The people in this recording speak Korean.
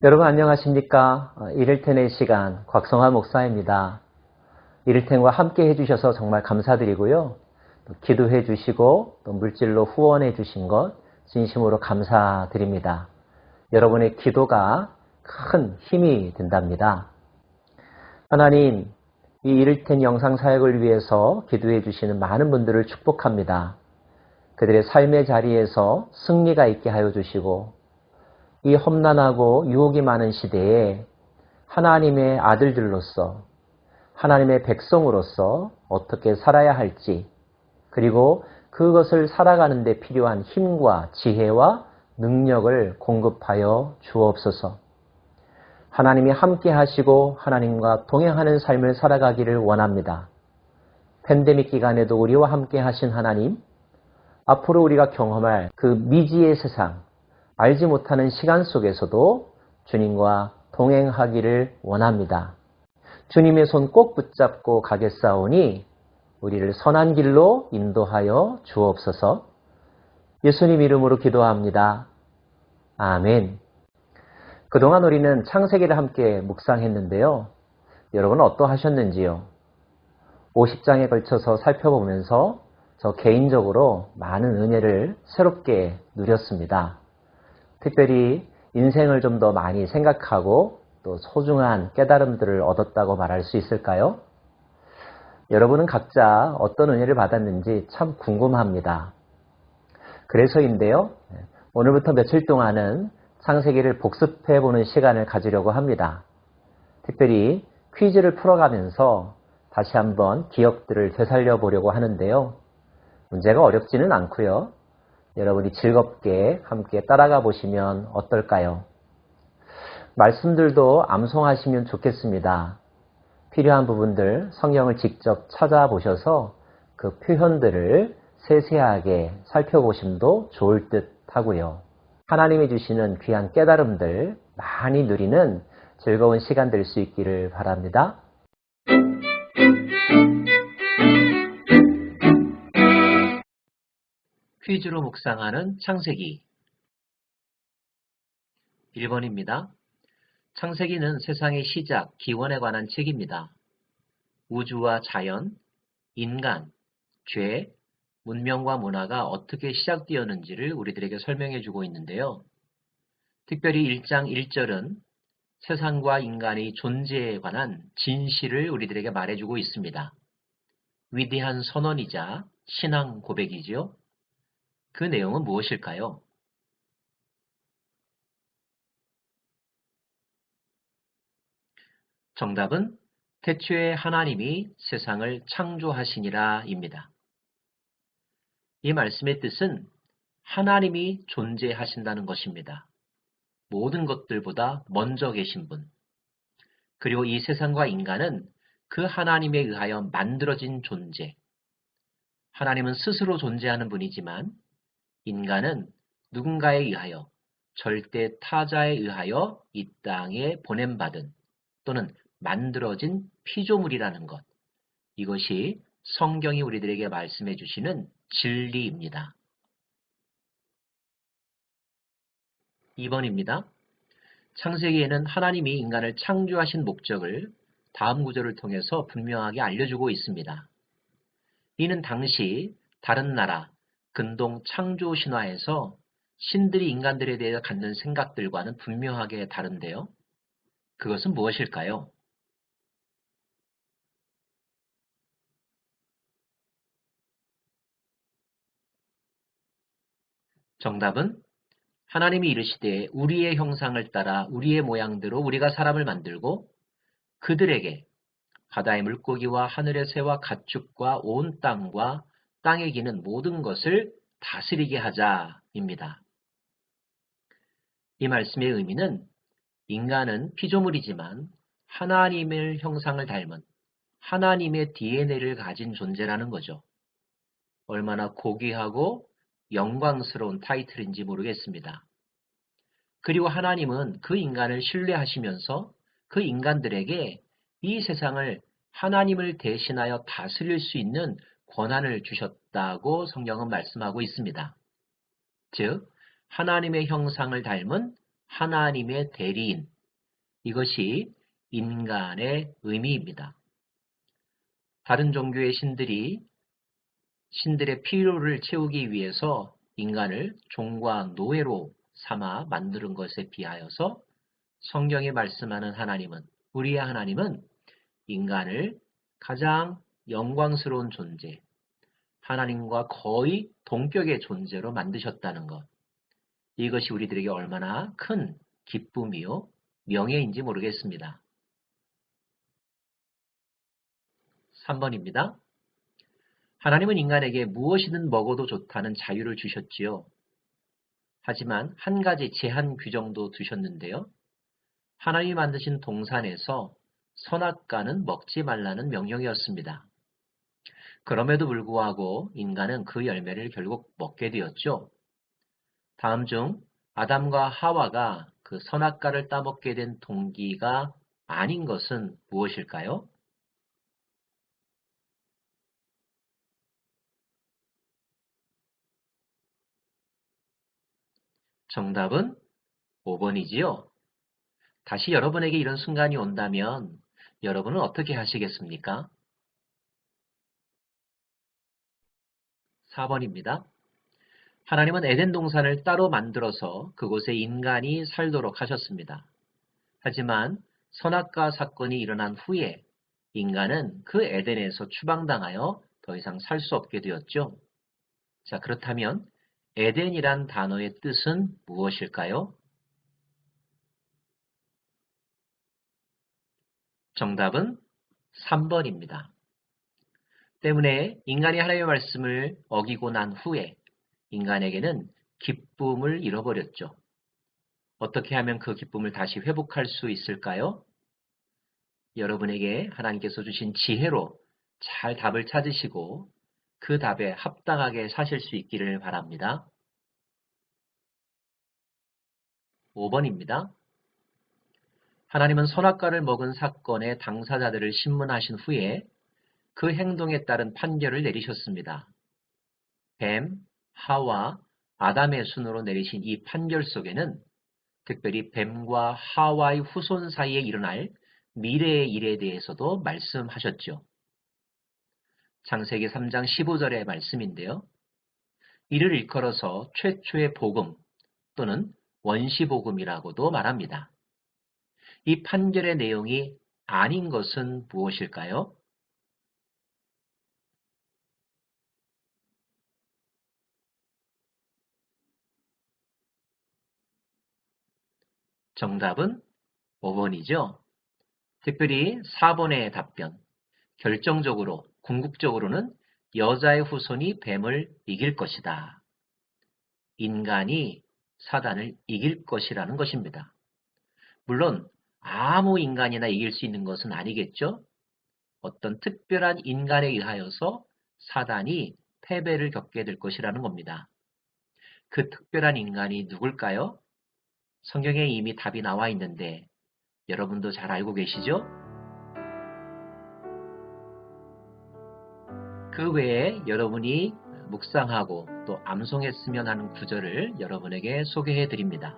여러분 안녕하십니까? 이를텐의 시간 곽성화 목사입니다. 이를텐과 함께 해주셔서 정말 감사드리고요. 또 기도해 주시고 또 물질로 후원해 주신 것 진심으로 감사드립니다. 여러분의 기도가 큰 힘이 된답니다. 하나님, 이 이를텐 영상 사역을 위해서 기도해 주시는 많은 분들을 축복합니다. 그들의 삶의 자리에서 승리가 있게 하여 주시고 이 험난하고 유혹이 많은 시대에 하나님의 아들들로서 하나님의 백성으로서 어떻게 살아야 할지 그리고 그것을 살아가는 데 필요한 힘과 지혜와 능력을 공급하여 주옵소서. 하나님이 함께 하시고 하나님과 동행하는 삶을 살아가기를 원합니다. 팬데믹 기간에도 우리와 함께 하신 하나님, 앞으로 우리가 경험할 그 미지의 세상, 알지 못하는 시간 속에서도 주님과 동행하기를 원합니다. 주님의 손 꼭 붙잡고 가겠사오니 우리를 선한 길로 인도하여 주옵소서. 예수님 이름으로 기도합니다. 아멘. 그동안 우리는 창세기를 함께 묵상했는데요. 여러분 어떠하셨는지요? 50장에 걸쳐서 살펴보면서 저 개인적으로 많은 은혜를 새롭게 누렸습니다. 특별히 인생을 좀 더 많이 생각하고 또 소중한 깨달음들을 얻었다고 말할 수 있을까요? 여러분은 각자 어떤 은혜를 받았는지 참 궁금합니다. 그래서인데요. 오늘부터 며칠 동안은 창세기를 복습해보는 시간을 가지려고 합니다. 특별히 퀴즈를 풀어가면서 다시 한번 기억들을 되살려 보려고 하는데요. 문제가 어렵지는 않고요. 여러분이 즐겁게 함께 따라가 보시면 어떨까요? 말씀들도 암송하시면 좋겠습니다. 필요한 부분들 성경을 직접 찾아보셔서 그 표현들을 세세하게 살펴보심도 좋을 듯 하고요. 하나님이 주시는 귀한 깨달음들 많이 누리는 즐거운 시간 될 수 있기를 바랍니다. 퀴즈로 묵상하는 창세기 1번입니다. 창세기는 세상의 시작, 기원에 관한 책입니다. 우주와 자연, 인간, 죄, 문명과 문화가 어떻게 시작되었는지를 우리들에게 설명해 주고 있는데요. 특별히 1장 1절은 세상과 인간의 존재에 관한 진실을 우리들에게 말해주고 있습니다. 위대한 선언이자 신앙 고백이지요. 그 내용은 무엇일까요? 정답은 태초에 하나님이 세상을 창조하시니라 입니다. 이 말씀의 뜻은 하나님이 존재하신다는 것입니다. 모든 것들보다 먼저 계신 분. 그리고 이 세상과 인간은 그 하나님에 의하여 만들어진 존재. 하나님은 스스로 존재하는 분이지만 인간은 누군가에 의하여 절대 타자에 의하여 이 땅에 보냄받은 또는 만들어진 피조물이라는 것. 이것이 성경이 우리들에게 말씀해 주시는 진리입니다. 2번입니다. 창세기에는 하나님이 인간을 창조하신 목적을 다음 구절을 통해서 분명하게 알려주고 있습니다. 이는 당시 다른 나라, 근동 창조 신화에서 신들이 인간들에 대해 갖는 생각들과는 분명하게 다른데요. 그것은 무엇일까요? 정답은 하나님이 이르시되 우리의 형상을 따라 우리의 모양대로 우리가 사람을 만들고 그들에게 바다의 물고기와 하늘의 새와 가축과 온 땅과 땅에 기는 모든 것을 다스리게 하자입니다. 이 말씀의 의미는 인간은 피조물이지만 하나님의 형상을 닮은 하나님의 DNA를 가진 존재라는 거죠. 얼마나 고귀하고 영광스러운 타이틀인지 모르겠습니다. 그리고 하나님은 그 인간을 신뢰하시면서 그 인간들에게 이 세상을 하나님을 대신하여 다스릴 수 있는 권한을 주셨다고 성경은 말씀하고 있습니다. 즉, 하나님의 형상을 닮은 하나님의 대리인, 이것이 인간의 의미입니다. 다른 종교의 신들의 필요를 채우기 위해서 인간을 종과 노예로 삼아 만드는 것에 비하여서 성경이 말씀하는 우리의 하나님은 인간을 가장 영광스러운 존재, 하나님과 거의 동격의 존재로 만드셨다는 것. 이것이 우리들에게 얼마나 큰 기쁨이요, 명예인지 모르겠습니다. 3번입니다. 하나님은 인간에게 무엇이든 먹어도 좋다는 자유를 주셨지요. 하지만 한 가지 제한 규정도 두셨는데요. 하나님이 만드신 동산에서 선악과는 먹지 말라는 명령이었습니다. 그럼에도 불구하고 인간은 그 열매를 결국 먹게 되었죠. 다음 중 아담과 하와가 그 선악과를 따먹게 된 동기가 아닌 것은 무엇일까요? 정답은 5번이지요. 다시 여러분에게 이런 순간이 온다면 여러분은 어떻게 하시겠습니까? 4번입니다. 하나님은 에덴 동산을 따로 만들어서 그곳에 인간이 살도록 하셨습니다. 하지만 선악과 사건이 일어난 후에 인간은 그 에덴에서 추방당하여 더 이상 살 수 없게 되었죠. 자, 그렇다면 에덴이란 단어의 뜻은 무엇일까요? 정답은 3번입니다. 때문에 인간이 하나님의 말씀을 어기고 난 후에 인간에게는 기쁨을 잃어버렸죠. 어떻게 하면 그 기쁨을 다시 회복할 수 있을까요? 여러분에게 하나님께서 주신 지혜로 잘 답을 찾으시고 그 답에 합당하게 사실 수 있기를 바랍니다. 5번입니다. 하나님은 선악과를 먹은 사건의 당사자들을 신문하신 후에 그 행동에 따른 판결을 내리셨습니다. 뱀, 하와, 아담의 순으로 내리신 이 판결 속에는 특별히 뱀과 하와의 후손 사이에 일어날 미래의 일에 대해서도 말씀하셨죠. 창세기 3장 15절의 말씀인데요. 이를 일컬어서 최초의 복음 또는 원시복음이라고도 말합니다. 이 판결의 내용이 아닌 것은 무엇일까요? 정답은 5번이죠. 특별히 4번의 답변. 결정적으로, 궁극적으로는 여자의 후손이 뱀을 이길 것이다. 인간이 사단을 이길 것이라는 것입니다. 물론 아무 인간이나 이길 수 있는 것은 아니겠죠. 어떤 특별한 인간에 의하여서 사단이 패배를 겪게 될 것이라는 겁니다. 그 특별한 인간이 누굴까요? 성경에 이미 답이 나와 있는데 여러분도 잘 알고 계시죠? 그 외에 여러분이 묵상하고 또 암송했으면 하는 구절을 여러분에게 소개해 드립니다.